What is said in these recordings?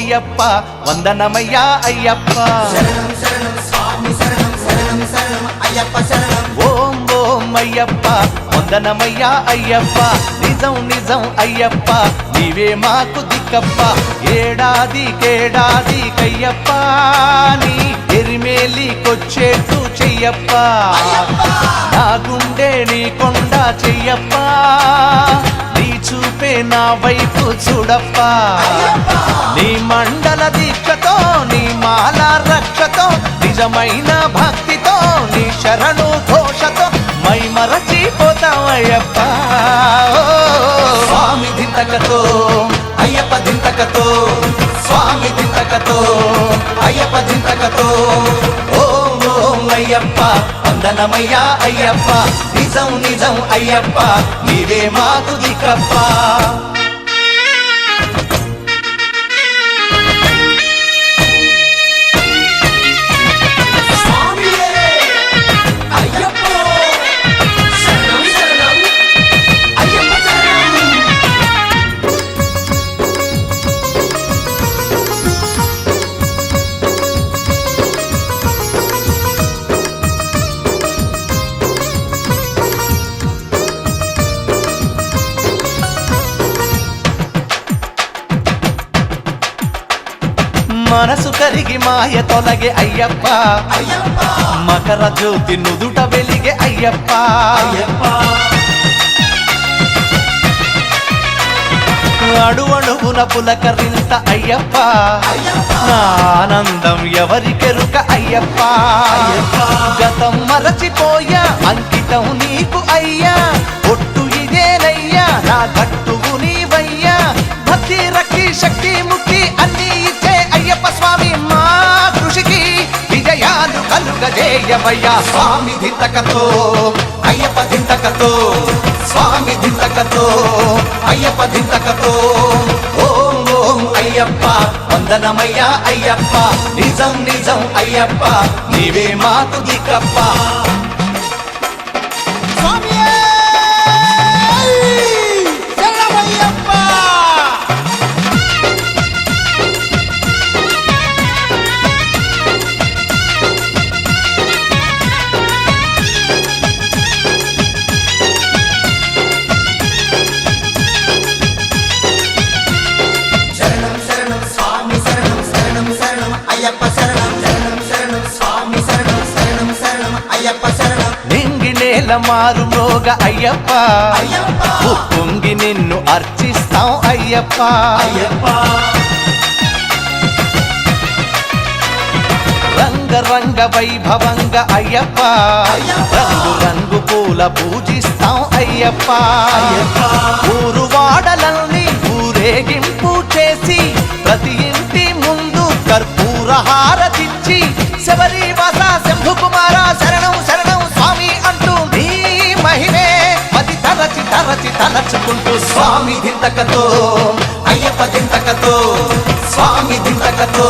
అయ్యప్ప వందనమయ్యా అయ్యప్ప శరణం శరణం స్వామి శరణం శరణం శరణం అయ్యప్ప శరణం ఓం ఓం అయ్యప్ప వందనమయ్యా అయ్యప్ప నిజం నిజం అయ్యప్ప నీవే మాకు దిక్కప్ప ఏడాది కయ్యప్ప నీ ఎరిమేలికొచ్చేట్టు చెయ్యప్ప నా గుండె నీ కొండ చెయ్యప్ప నీ చూపే నా వైపు చూడప్ప నీ మండల దీక్షతో నీ మాల రక్షతో నిజమైన భక్తితో నీ శరణు ఘోషతో మై మరచిపోతామయ్యప్ప స్వామి దింతకతో అయ్యప్ప దింతకతో స్వామి దింతకతో అయ్యప్ప దింతకతో ఓం ఓం అయ్యప్ప వందనమయ్యా అయ్యప్ప నిజం నిజం అయ్యప్ప నీవే మాకు దిక్కప్ప మనసు కరిగి మాయ తొలగే అయ్యప్ప మకర జ్యోతి నుదుట వెలిగే అయ్యప్ప అడువడుగున పులకరింత అయ్యప్ప నా ఆనందం ఎవరికెరుక అయ్యప్ప గతం మరచిపోయా అంకితం నీకు అయ్యా ఒట్టు ఇదేనయ్యా నా గట్టువు నీవయ్యా భక్తి రక్తి శక్తి ముక్తి అన్ని ఇచ్చే అయ్యప్ప స్వామి మా కృషికి విజయాలు కలుగజేయవయ్యా స్వామి దింతకతో అయ్యప్ప దింతకతో స్వామి దింతకతో అయ్యప్ప దింతకతో ఓం ఓం అయ్యప్ప వందనమయ్యా అయ్యప్ప నిజం నిజం అయ్యప్ప నీవే మాకు దిక్కప్ప నింగి నేల మారు మోగ అయ్యప్ప పొంగి నిన్ను అర్చిస్తాం అయ్యప్ప రంగ రంగ వైభవంగ అయ్యప్ప రంగు రంగు పూల పూజిస్తాం అయ్యప్ప ఊరు వాడలని ఊరేగింపు చేసి ప్రతి ఇంటి ముందు కర్పూర హారతిచ్చి శబరి వాస శంభు కుమార శరణం శరణం స్వామి అంటూ నీ మహిమే మది తరచి తరచి తలచుకుంటూ స్వామి దింతకతో అయ్యప్ప దింతకతో స్వామి దింతకతో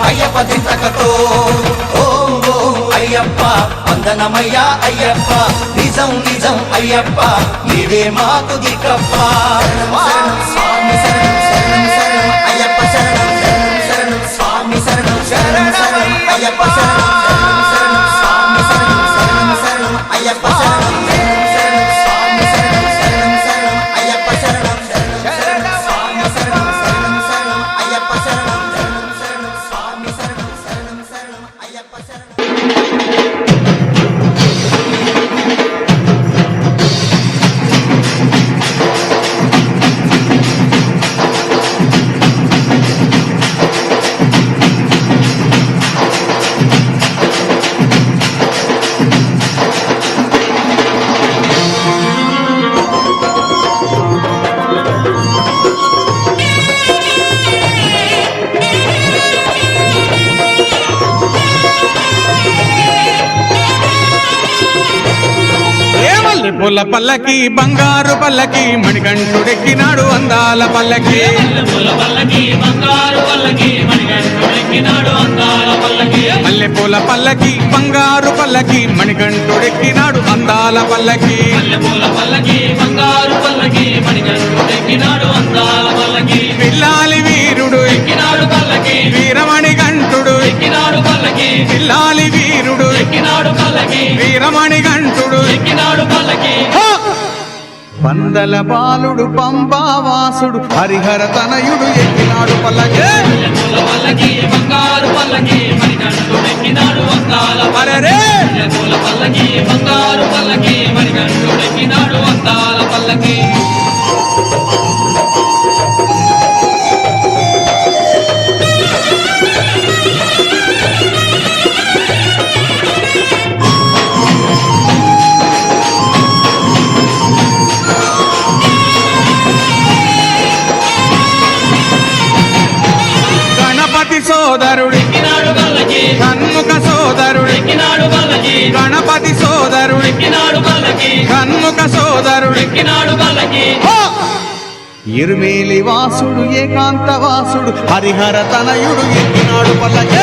అయ్యప్ప దింతకతో ఓం ఓం అయ్యప్ప వందనమయ్యా అయ్యప్ప నిజం నిజం అయ్యప్ప నీవే మాకు దిక్కప్ప స్వామి శరణం శరణం శరణం అయ్యప్ప శరణం శరణం శరణం స్వామి శరణం శరణం శరణం అయ్యప్ప శరణం శరణం శరణం స్వామి శరణం శరణం శరణం అయ్యప్ప శరణం శరణం శరణం స్వామి శరణం శరణం శరణం అయ్యప్ప శరణం శరణం శరణం స్వామి శరణం శరణం శరణం అయ్యప్ప శరణం శరణం శరణం స్వామి శరణం శరణం శరణం అయ్యప్ప శరణం పూల పల్లకి బంగారు పల్లకి మణికంఠుడెక్కినాడు అందాల పల్లకి మల్లె పూల పల్లకి బంగారు పల్లకి మణికంఠుడెక్కినాడు అందాల పల్లకి పిల్లాలి వీరుడు ఎక్కినాడు పల్లకి వీరమణికంఠుడు ఎక్కినాడు పల్లకి పందల బాలుడు పంబావాసుడు హరిహర తనయుడు ఎక్కినాడు పల్లకి పూల పల్లకి బంగారు పల్లకి మణికంఠుడు ఎక్కినాడు అందాల అరెరే పూల పల్లకి బంగారు పల్లకి మణికంఠుడు ఎక్కినాడు అందాల పల్లకి గణపతి సోదరుడు ఎక్కినాడు పల్లకి షణ్ముఖ సోదరుడు ఎక్కినాడు పల్లకి గణపతి సోదరుడు ఎక్కినాడు పల్లకి షణ్ముఖ సోదరుడు ఎక్కినాడు పల్లకి ఇరుమేలి వాసుడు ఏకాంత వాసుడు హరిహర తనయుడు ఎక్కినాడు పల్లకి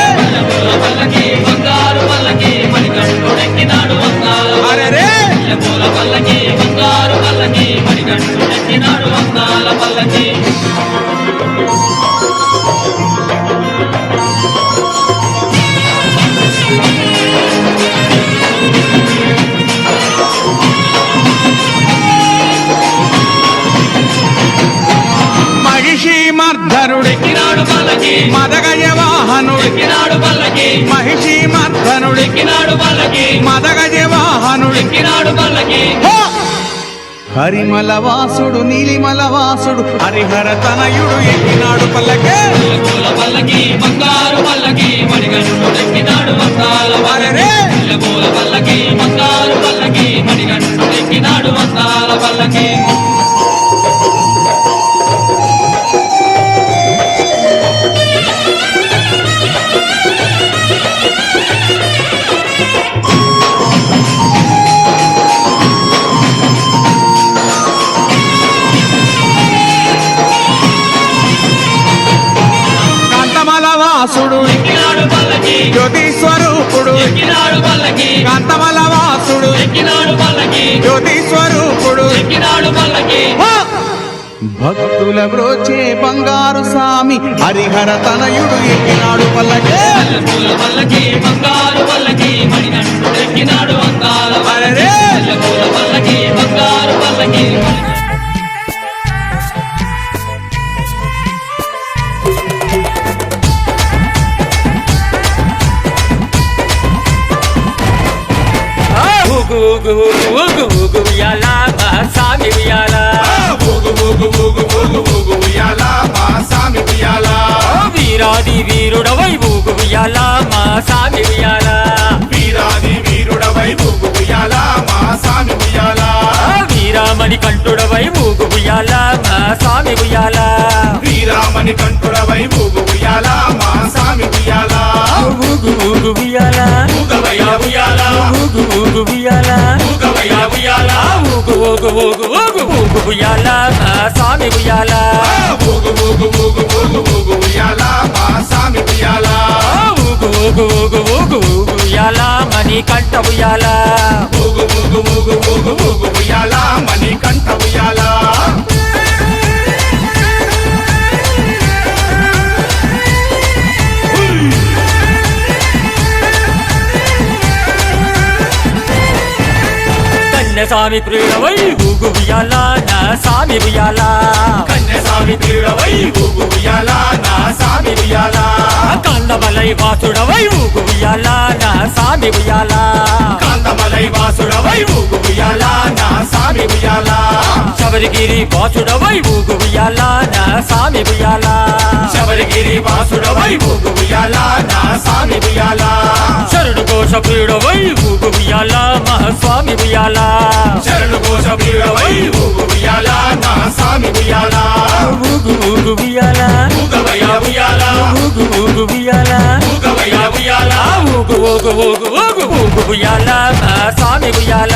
పూల పల్లకి బంగారు పల్లకి మణికంఠుడు ఎక్కినాడు అందాల అరెరే పూల పల్లకి బంగారు పల్లకి మణికంఠుడు ఎక్కినాడు అందాల పల్లకి మహిషి మర్ధనుడు ఎక్కినాడు పల్లకి మదగజ వాహనుడు ఎక్కినాడు పల్లకి మహిషి మర్ధనుడు ఎక్కినాడు పల్లకి మదగజ వాహనుడు ఎక్కినాడు పల్లకి హరిమల వాసుడు నీలిమల వాసుడు హరిహర తనయుడు ఎక్కినాడు పల్లకే పూల పల్లకి బంగారు పల్లకి మణికంఠుడు ఎక్కినాడు అందాల అరెరే పూల పల్లకి బంగారు పల్లకి మణికంఠుడు ఎక్కినాడు అందాల పల్లకి కాంతమల వాసుడు ఎక్కినాడు పల్లకి జ్యోతి స్వరూపుడు ఎక్కినాడు పల్లకి కాంతమల వాసుడు ఎక్కినాడు పల్లకి జ్యోతి స్వరూపుడు ఎక్కినాడు పల్లకి భక్తుల బ్రోచే బంగారు స్వామి హరిహర తనయుడు ఎక్కినాడు పల్లకే పూల పల్లకి బంగారు పల్లకి మణికంఠుడు ఎక్కినాడు అందాల అరెరే పూల పల్లకి బంగారు పల్లకి ఊగు ఊగు ఊగు ఊగు ఊగు ఉయ్యాల మా సామి ఉయ్యాల వీరాది వీరుడవై ఊగు ఉయ్యాల మా సామి ఉయ్యాల వీరామణి కంఠుడవై ఊగు ఉయ్యాల మా సామి ఉయ్యాల వీరామణి కంఠుడవై ఊగు ఉయ్యాల మా సామి ఉయ్యాల ఊగు ఊగు ఉయ్యాల ఊగవయ్య ఉయ్యాల ఊగు ఊగు ఉయ్యాల ఊగవయ్య ఉయ్యాల ఊగు ఊగు ఊగు ఊగు ఊగు ఉయ్యాల మా సామి ఉయ్యాల ఊగు ఊగు ఊగు ఊగు ఊగు ఉయ్యాల మా సామి ఉయ్యాల ఊగు ఊగు ఊగు ఊగు ఊగు ఉయ్యాల మణి కంఠ ఉయ్యాల ఊగు ఊగు ఊగు ఊగు ఊగు ఉయ్యాల మణి కంఠ ఉయ్యాల కన్యస్వామి ప్రియుడవై ఊగు ఉయ్యాల నా సామి ఉయ్యాల కన్యస్వామి ప్రియుడవై ఊగు ఉయ్యాల నా సామి ఉయ్యాల కందమలై వాసుడవై ఊగు ఉయ్యాల నా సామి ఉయ్యాల కాంతమలై వాసుడవై ఊగు ఉయ్యాల నా సామి ఉయ్యాల శబరిగిరి వాసుడవై ఊగు ఉయ్యాల నా సామి ఉయ్యాల శబరిగిరి వాసుడవై ఊగు ఉయ్యాల నా సామి ఉయ్యాల శరణు కోశ ప్రియుడవై ఊగు ఉయ్యాల మహాస్వామి ఉయ్యాల శరణు కోశ ప్రియుడవై ఊగు ఉయ్యాల నా సామి ఉయ్యాల ఊగు ఊగు ఉయ్యాల ఊగవయ్య ఉయ్యాల ఊగు ఊగు ఉయ్యాల ఊగవయ్య ఉయ్యాల ఊగు ఊగు ఊగు ఊగు ఊగు ఉయ్యాల మహాస్వామి ఉయ్యాల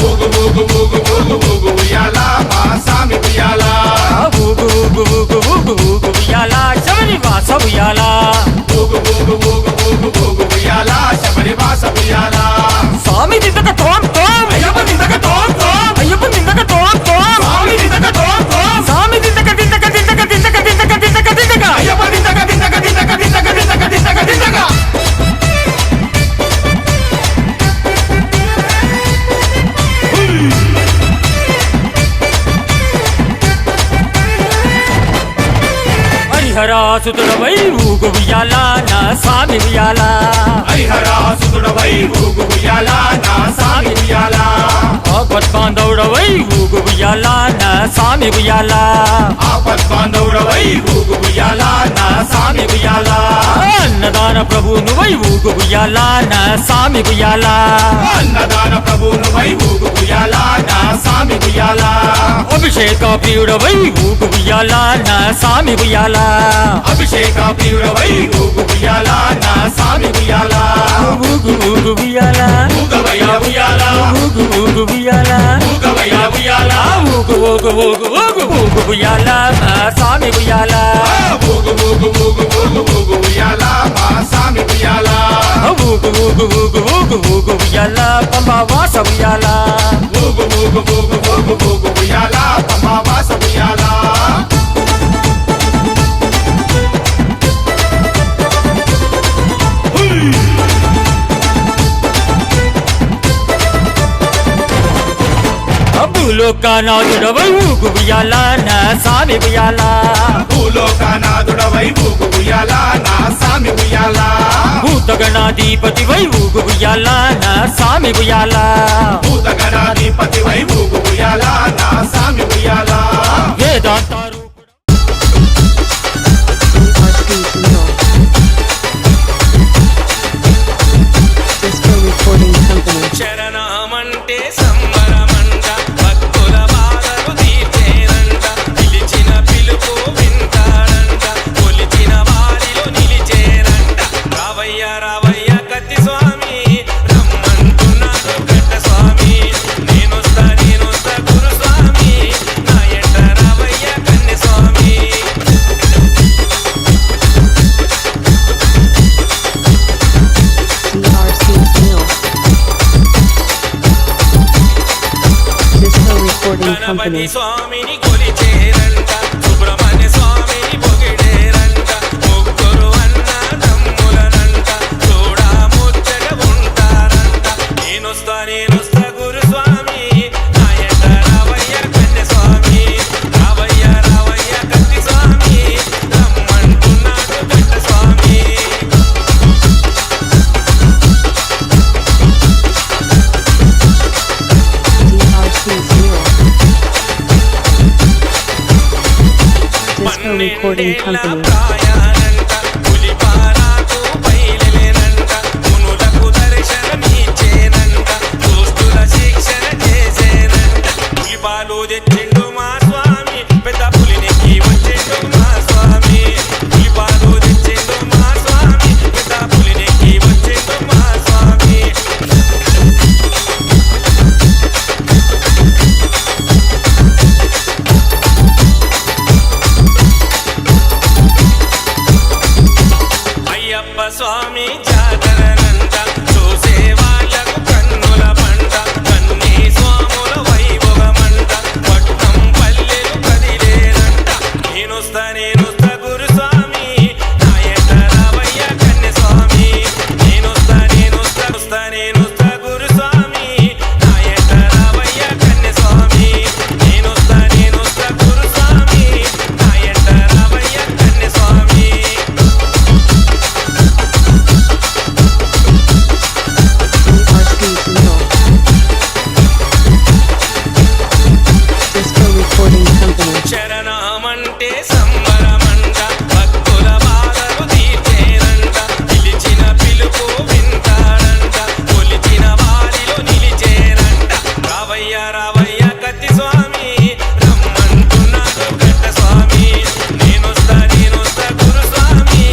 ఊగు ఊగు ఊగు ఊగు ఊగు ఉయ్యాల మా సామి ఉయ్యాల ఊగు ఊగు ఊగు ఊగు ఊగు ఉయ్యాల శబరి వాస ఉయ్యాల ఊగు ఊగు ఊగు ఊగు ఊగు ఉయ్యాల శబరి వాస ఉయ్యాల స్వామి దిద్దక తోం తోం అయ్యప్ప నిందక తోం తోం అయ్యప్ప దిద్దక తోం తోం స్వామి నిందక తోం తోం స్వామి దిద్దక దిద్దక దిద్దక దిద్దక దిద్దక దిద్దక దిద్దక అయ్యప్ప నిందక దిందక దిందక దిందక దిందక దిందక దిందక హరిహరాసుతుడవై ఊగు ఉయ్యాల నా స్వామి ఉయ్యాల హరిహరాసుతుడవై ఊగు ఉయ్యాల నా స్వామి ఉయ్యాల ఆపద్బాంధవుడవై ఊగు ఉయ్యాల నా స్వామి ఉయ్యాల ఆపద్బాంధవుడవై ఊగు ఉయ్యాల నా స్వామి ఉయ్యాల అన్నదాన ప్రభు నువ్వై ఊగు ఉయ్యాల నా స్వామి ఉయ్యాల అన్నదాన ప్రభు నువ్వై ఊగు ఉయ్యాల నా స్వామి ఉయ్యాల అభిషేక ప్రియుడవై ఊగు ఉయ్యాల నా స్వామి ఉయ్యాల అభిషేక ప్రియుడవై ఊగు ఉయ్యాల నా స్వామి ఉయ్యాల ఊగు ఊగు ఉయ్యాల ఊగవయ్య ఉయ్యాల ఊగు ఊగు ఉయ్యాల ఊగవయ్య ఉయ్యాల ఊగు ఊగు ఊగు ఊగు ఊగు ఉయ్యాల నా స్వామి ఉయ్యాల ఊగు ఊగు ఊగు ఊగు ఊగు ఉయ్యాల మా స్వామి ఉయ్యాల ఊగు ఊగు ఊగు ఊగు ఊగు ఉయ్యాల పంబావాస ఉయ్యాల ఊగు ఊగు ఊగు ఊగు ఊగు ఉయ్యాల పంబావాస ఉయ్యాల భూలోకనాథుడవై ఊగు ఉయ్యాల నా స్వామి ఉయ్యాల భూలోకనాథుడవై ఊగు ఉయ్యాల నా స్వామి ఉయ్యాల భూతగణాధిపతివై ఊగు ఉయ్యాల నా స్వామి ఉయ్యాల భూతగణాధిపతివై ఊగు ఉయ్యాల నా స్వామి ఉయ్యాల వేదాంతారు Disco Recording Company. శరణమంటే సంబరమంట భక్తుల బాధలు తీర్చేనంట పిలిచిన పిలుపు వింటాడంట కొలిచిన వారిలో నిలిచేనంట రావయ్య రావయ్య కత్తి స్వామి రమ్మంటున్నాడు గట్ట స్వామి నేనొస్తా గురు స్వామి నా ఎంట రావయ్య కన్నె స్వామి DRC's Mill. Disco Recording Ganapati Company. స్వామిని కొలిచేరంట సుబ్రహ్మణ్య స్వామిని పొగిడేరంట ముగ్గురు అన్న తమ్ములనంట చూడా ముచ్చట ఉంటారంట నేనొస్తా గురు స్వామి నా ఎంట రావయ్య కన్య స్వామి రావయ్య కత్తి స్వామి రమ్మంటున్నాడు గట్ట స్వామి DRC's Mill. Disco Recording Company. ప్రాయానంట పులిపారాకు బయలులేనంట మునులకు దర్శనమిచ్చేనంట దుష్టుల శిక్షణ చేసేనంట పులిపాలు తెచ్చిండు మా స్వామి పెద్ద పులినికి వచ్చిండు మా స్వామి పులిపాలు తెచ్చిండు మా స్వామి పెద్ద పులినికి వచ్చిండు మా స్వామి అయ్యప్ప స్వామి జాతరనంట చూసే వాళ్ళకు కన్నుల పంట కన్నీ స్వాముల వైభవమంట పట్నం పల్లెలు కదిలేనంట నేనొస్తా గురు స్వామి నా ఎంట రావయ్య కన్య స్వామి నేనొస్తా గురు స్వామి నా ఎంట రావయ్య కన్య స్వామి నేనొస్తా గురు స్వామి నా ఎంట రావయ్య కన్య స్వామి DRC's Mill. Disco Recording Company. శరణమంటే సంబరమంట భక్తుల బాధలు తీర్చేనంట పిలిచిన పిలుపు వింటాడంట కొలిచిన వారిలో నిలిచేనంట రావయ్య కత్తి స్వామి రమ్మంటున్నాడు గట్ట స్వామి నేనొస్తా గురు స్వామి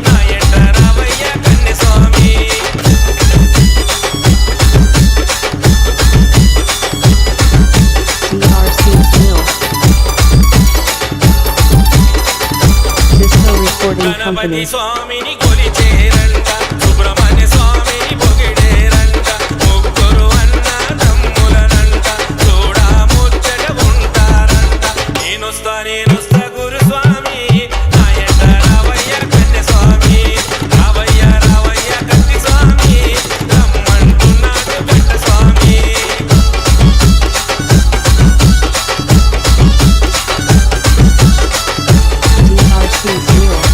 నా ఎంట రావయ్య కన్య స్వామి DRC's Mill. Disco Recording Ganapati Company. స్వామిని కొలిచేరంట సుబ్రహ్మణ్య స్వామిని పొగిడేరంట ముగ్గురు అన్న తమ్ములనంట చూడా ముచ్చట ఉంటారంట నేనొస్తా గురు స్వామి నా ఎంట రావయ్య కన్య స్వామి రావయ్య కత్తి స్వామి రమ్మంటున్నాడు గట్ట స్వామి DRC's Mill.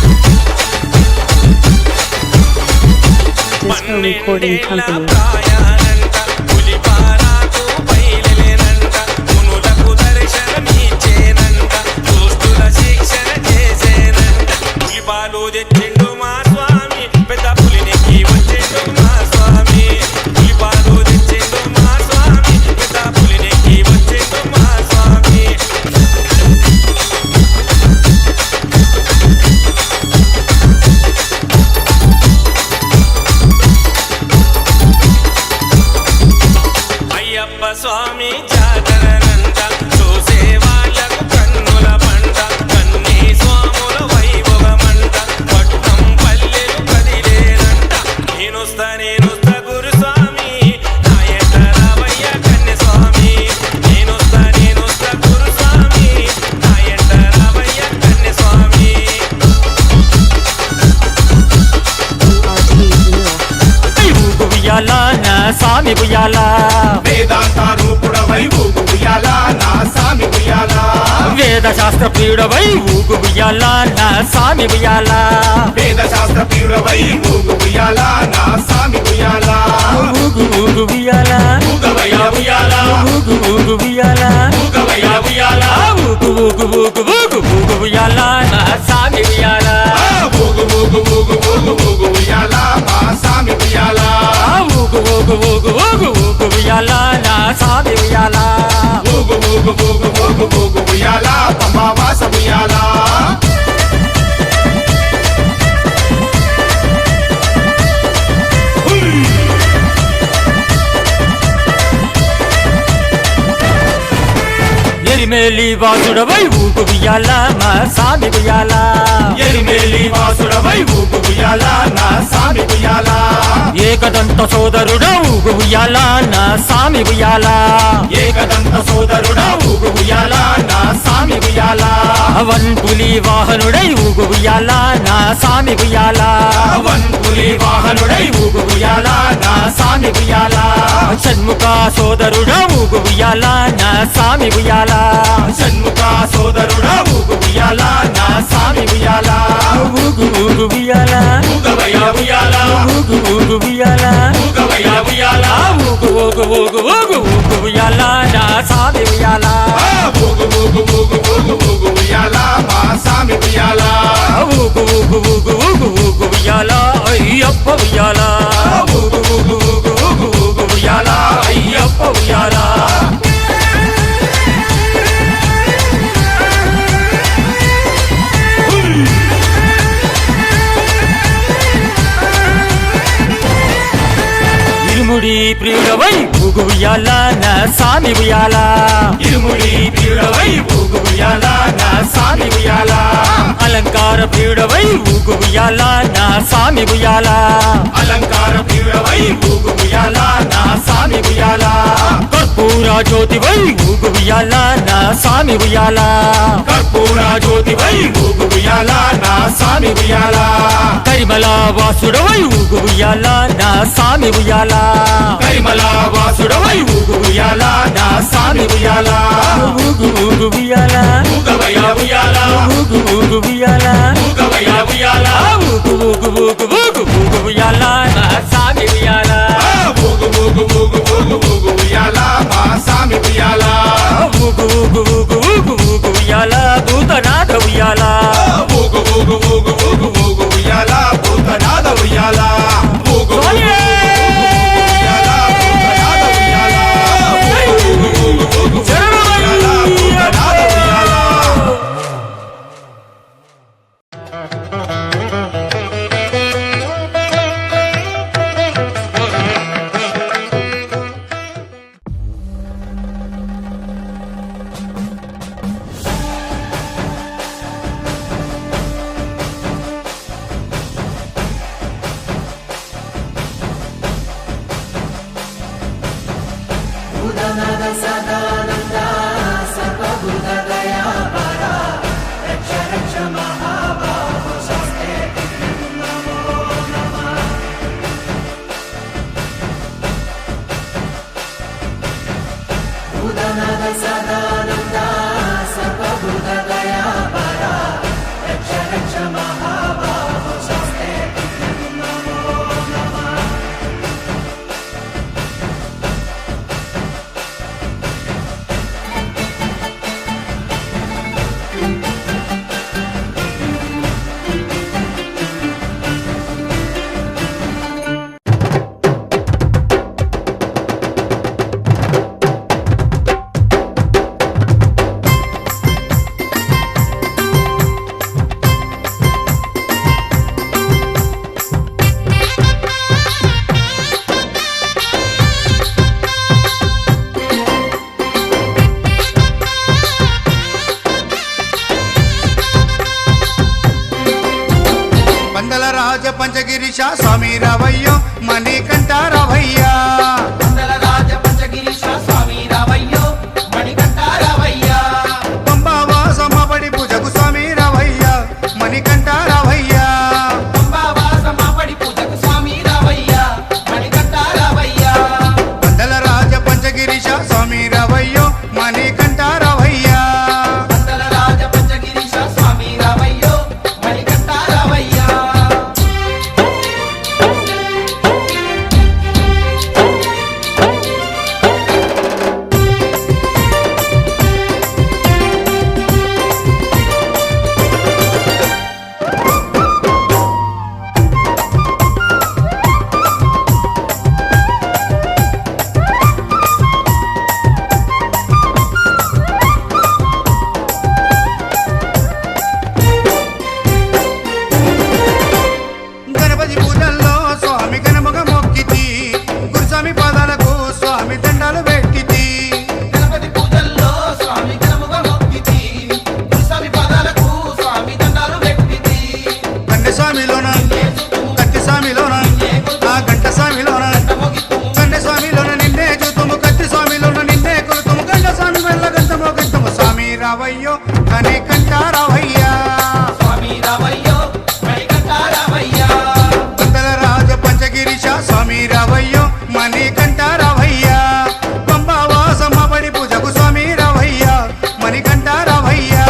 Recording Company. ప్రాయానంట పులిపారాకు బయలులేనంట మునులకు దర్శనమిచ్చేనంట దుష్టుల శిక్షణ చేసేనంట పులిపాలు తెచ్చిండు మా స్వామి పెద్ద పులినికి వచ్చిండు మా స్వామి పులిపాలు తెచ్చిండు మా స్వామి పెద్ద పులినికి వచ్చిండు మా స్వామి అయ్యప్ప స్వామి జాతరనంట చూసే వాళ్ళకు కన్నుల పంట కన్నీ స్వాముల వైభవమంట పట్నం పల్లెలు కదిలేనంట నేనొస్తా గురుస్వామి నాయట రావయ్య కన్నె స్వామి నేనొస్తా గురుస్వామి నాయట రావయ్య కన్నె స్వామి ఉయ్యాల నా సామి ఉయ్యాల వేదాంత రూపుడవై ఊగు ఉయ్యాల నా సామి ఉయ్యాల వేద శాస్త్ర ప్రియుడవై ఊగు ఉయ్యాల నా సామి ఉయ్యాల వేద శాస్త్ర ప్రియుడవై ఊగు ఉయ్యాల నా సామి ఉయ్యాల ఊగు ఊగు ఉయ్యాల ఊగవయ్య ఉయ్యాల ఊగు ఊగు ఉయ్యాల ఊగవయ్య ఉయ్యాల ఊగు ఊగు ఊగు ఊగు ఊగు ఉయ్యాల నా సామి ఉయ్యాల ఊగు ఊగు ఊగు ఊగు ఊగు ఉయ్యాల మా సామి ఉయ్యాల ఊగు ఊగు ఊగు ఊగు ఊగు ఉయ్యాల నా సామి ఉయ్యాల ఊగు ఊగు ఊగు ఊగు ఊగు ఉయ్యాల పంబావాస ఉయ్యాల ఎరిమేలి వాసుడవై ఊగు ఉయ్యాల మా సామి ఉయ్యాల ఎరిమేలి వాసుడవై ఊగు ఉయ్యాల నా సామి ఉయ్యాల ఏకదంత సోదరుడా ఊగు ఉయ్యాల నా సామి ఉయ్యాల ఏకదంత సోదరుడా ఊగు ఉయ్యాల నా సామి ఉయ్యాల అవన్ పులి వాహనుడై ఊగు ఉయ్యాల నా సామి ఉయ్యాల వన్పులి వాహనుడై ఊగు ఉయ్యాల నా సామి ఉయ్యాల షణ్ముఖ సోదరుడా ఊగు ఉయ్యాల నా సామి ఉయ్యాల షణ్ముఖ సోదరుడా ఊగు ఉయ్యాల నా సామి ఉయ్యాల ఊగు ఊగు ఉయ్యాల ఊగవయ్య ఉయ్యాల ఊగు ఊగు ఉయ్యాల ఊగవయ్య ఉయ్యాల ఊగు ఊగు ఊగు ఊగు ఊగు ఉయ్యాల నా సామి ఉయ్యాల ఊగు ఊగు ఊగు ఊగు ఊగు ఉయ్యాల మా సామి ఉయ్యాల ఊగు ఊగు ఊగు ఊగు ఊగు ఉయ్యాల అయ్యప్ప ఉయ్యాల ఊగు ఊగు ఊగు ఊగు ఊగు ఉయ్యాల అయ్యప్ప ఉయ్యాల ఇరుముడి ప్రియుడవై ఊగు ఉయ్యాల నా సామి ఉయ్యాల ఇరుముడి ప్రియుడవై ఊగు ఉయ్యాల నా సామి ఉయ్యాల అలంకార ప్రియుడవై ఊగు ఉయ్యాల నా సామి ఉయ్యాల అలంకార ప్రియుడవై ఊగు ఉయ్యాల నా సామి ఉయ్యాల కర్పూర జ్యోతివై ఊగు ఉయ్యాల నా సామి ఉయ్యాల కర్పూర జ్యోతివై ఊగు ఉయ్యాల నా సామి ఉయ్యాల కరిమల వాసుడవై ఊగు ఉయ్యాల నా సామి ఉయ్యాల కరిమల వాసుడవై ఊగు ఉయ్యాల నా సామి ఉయ్యాల ఊగు ఊగు ఉయ్యాల ఊగవయ్య ఉయ్యాల ఊగు ఊగు ఉయ్యాల ఊగవయ్య ఉయ్యాల ఊగు ఊగు ఊగు ఊగు ఊగు ఉయ్యాల నా సామి ఉయ్యాల ఊగు ఊగు ఊగు ఊగు ఊగు ఉయ్యాల మా సామి ఉయ్యాల ఊగు ఊగు ఊగు ఊగు ఊగు ఉయ్యాల భూతనాథ ఉయ్యాల ఊగు ఊగు ఊగు ఊగు ఊగు ఉయ్యాల భూతనాథ ఉయ్యాల ఊగు ఊగు ఉయ్యాల భూతనాథ ఉయ్యాల ఊగు ఊగు ఊగు ఉయ్యాల భూతనాథ ఉయ్యాల పంచగిరీశ స్వామి రావయ్యో మణికంఠ రావయ్యా వందల రాజ పంచగిరీశ స్వామి రావయ్యో మణికంఠ రావయ్యా పంబావాసమ్మబడి పూజకు స్వామి రావయ్యా మణికంఠ రావయ్యా పంబావాసమ్మబడి పూజకు స్వామి రావయ్యా మణికంఠ రావయ్యా వందల రాజ పంచగిరీశ స్వామి రావయ్యో మణికంఠ రావయ్యా వందల రాజ పంచగిరీశ స్వామి రావయ్యో మణికంఠ రావయ్యా గణపతి పూజల్లో స్వామి గణముగ మొక్కితి గురుస్వామి పాదాలకు స్వామి దండాలు పెట్టితి గణపతి పూజల్లో స్వామి గణముగా మొక్కితి స్వామి పాదాలకు స్వామి దండాలు పెట్టితి కన్నె స్వామిలోన కత్తి స్వామిలోన ఆ గంట స్వామిలోన కన్నె స్వామిలోన నిన్నే చూతుము కత్తి స్వామిలోన నిన్నే కొలుతుము గంట స్వామి వల్ల గంటమో గంటము స్వామి రావయ్యో కని కంట రావయ్యా స్వామి రావయ్యో మణికంఠ రావయ్యా వందల రాజ పంచగిరీశ స్వామి రావయ్యో మణికంఠ రావయ్యా పంబావాసమ్మబడి పూజకు స్వామి రావయ్యా మణికంఠ రావయ్యా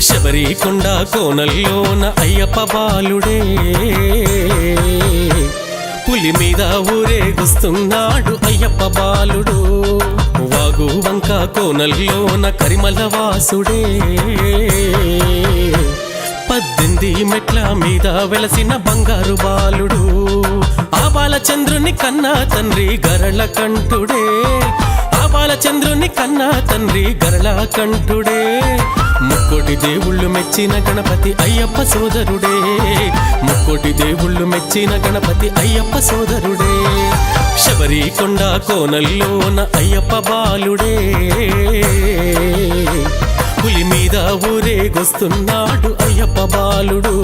శబరికొండ కోనల్లోన అయ్యప్ప బాలుడే పులి మీద ఊరేగుస్తున్నాడు అయ్యప్ప బాలుడు వాగు వంక కోనల్లోన కరిమల వాసుడే 18 మెట్ల మీద వెలసిన బంగారు బాలుడు ఆ బాలచంద్రుని కన్నా తండ్రి గరళ కంఠుడే ఆ బాలచంద్రుని కన్నా తండ్రి గరళ కంఠుడే ముక్కోటి దేవుళ్ళు మెచ్చిన గణపతి అయ్యప్ప సోదరుడే ముక్కోటి దేవుళ్ళు మెచ్చిన గణపతి అయ్యప్ప సోదరుడే శబరికొండ కోనల్లోన అయ్యప్ప బాలుడే పులి మీద ఊరేగొస్తున్నాడు అయ్యప్ప బాలుడు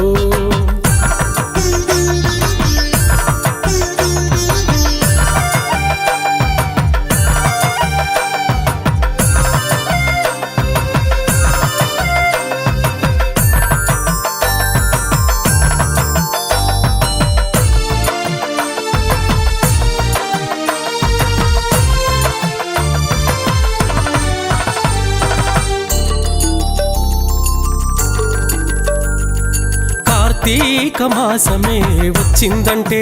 కార్తీక మాసమే వచ్చిందంటే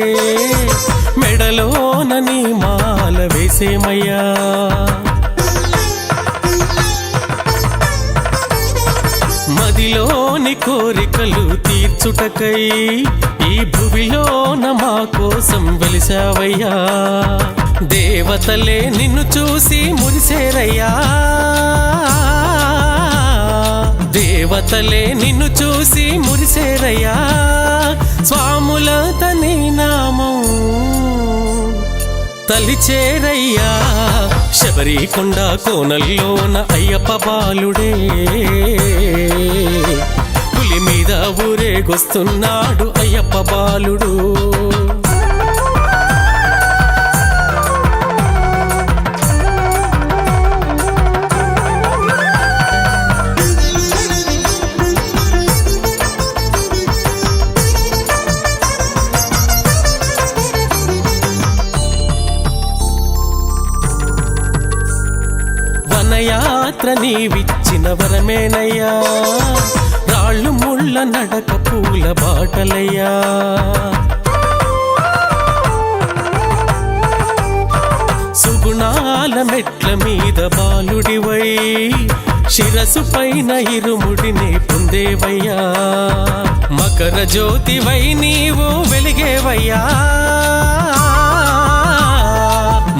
మెడలోన నీ మాల వేసేమయ్యా మదిలోని కోరికలు తీర్చుటకై ఈ భువిలోన మా కోసం వెలిసావయ్యా దేవతలే నిన్ను చూసి మురిసేరయ్యా దేవతలే నిన్ను చూసి మురిసేరయ్యా స్వాముల తని నామం తలిచేరయ్యా శబరికొండ కోనల్లోన అయ్యప్ప బాలుడే పులి మీద ఊరేగొస్తున్నాడు అయ్యప్ప బాలుడు వనయాత్ర నీవిచ్చిన వరమేనయ్యా రాళ్ళు ముళ్ళ నడక పూల బాటలయ్యా సుగ సుగుణాల మెట్ల మీద బాలుడివై శిరసు పైన ఇరుముడిని పొందేవయ్యా మకర జ్యోతివై నీవు వెలిగేవయ్యా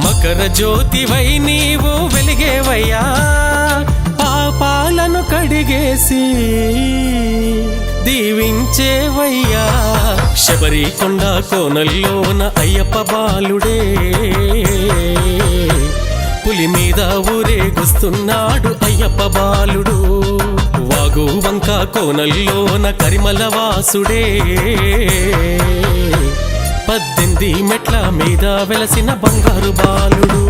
మకర జ్యోతివై నీవు వెలిగేవయ్యా పాపాలను కడిగేసి దీవించేవయ్యా శబరి కొండ కోనల్లోన అయ్యప్ప బాలుడే పులి మీద ఊరేగుస్తున్నాడు అయ్యప్ప బాలుడు వాగు వంక కోనల్లోన కరిమల వాసుడే 18 మెట్ల మీద వెలసిన బంగారు బాలుడు